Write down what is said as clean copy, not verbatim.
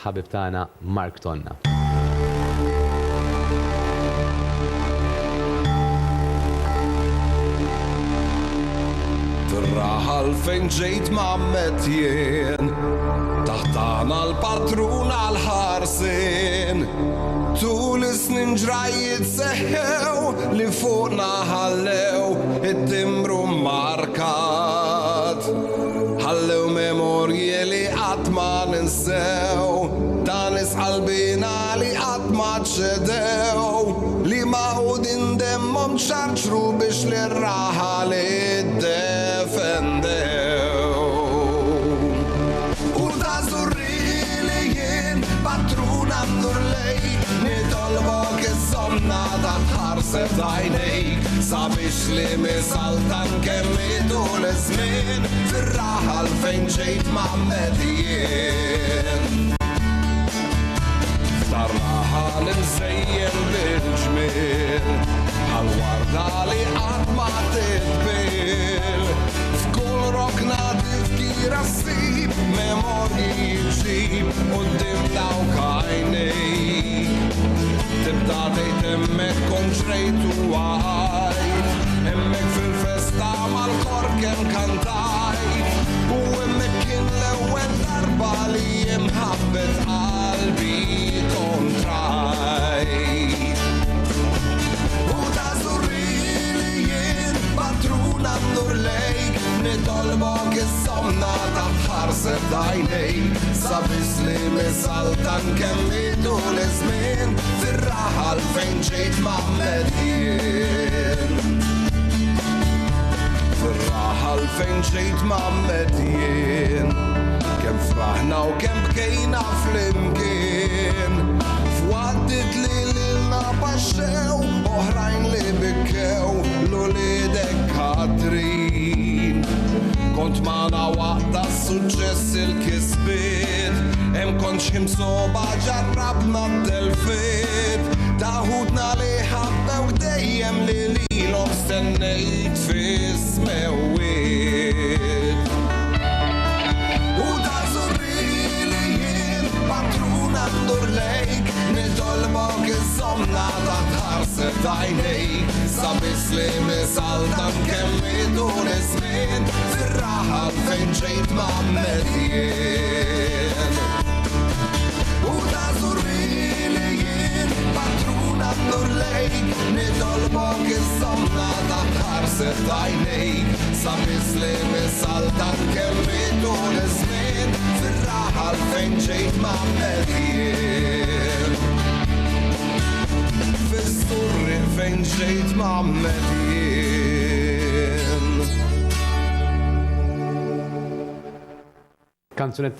mal-ħabib tagħna Mark Tonna. Raħal fejn ġejt ma'ammet jien, taħtana l-patruna l-ħarsin, tul is-snin ġrajiet seħħew li fuqna ħallew it-timbru markat. Ħallew memorji li qatt ma ninsew, dan is-qalbina li qatt ma ċedew, li maqudin demmhom ċarċru biex li r-raħal iddefendew. U ta' żurri li jien patruna ndur lejk, nitolbok iż-żomna ta' tħarseb għajnejk, sabiex li misaltan kemm idul iż-żmien fir-raħal fejn ġejt ma'ammet jien. Dar-raħal imżejjen bil-ġmiel, għal-warda li qatt ma titbil, f'kull rokna tifkira ssib, memorji jġib quddiem dawk għajnejk. Tibda tgħid hemmhekk kont ġrejt u għajt, hemmhekk fil-festa mal-kor kemm kantajt, u hemmhekk kien l-ewwel darba li imħabbet qalbi kontrajt. U ta' żurri li jien patruna ndur lejk, nitolbok iż-żomna ta' tħarseb għajnejk, sabiex li misaltan kemm idul iż-żmien fir-raħal fejn ġejt ma'ammet jien. Fir-raħal fejn ġejt ma'ammet jien, kemm fraħna u kemm bkejna flimkien, f'waddit li lilna baxxew, oħrajn li bikkew l-uliedek Katrin. Kont magħna waqta s-suċċess il-kisbiet, hemm kont x'imsoba ġarrabna t-telfiet, taħudna li ħabbew dejjem li lilhom stennejt fis-smewwiet. U ta' żurri li jien patruna ndur lejk, nitolbok iż-żomna ta' tħarseb għajnejk, sabiex li misaltan kemm idul iż-żmien fir-raħal fejn ġejt ma'ammet jien. U ta' żurri li jien patruna ndur lejk, nitolbok iż-żomna ta' tħarseb għajnejk, sabiex li misaltan kemm idul iż-żmien fir-raħal fejn ġejt ma'ammet jien. Fis-żurri fejn ġejt ma'ammet jien. Kanzunet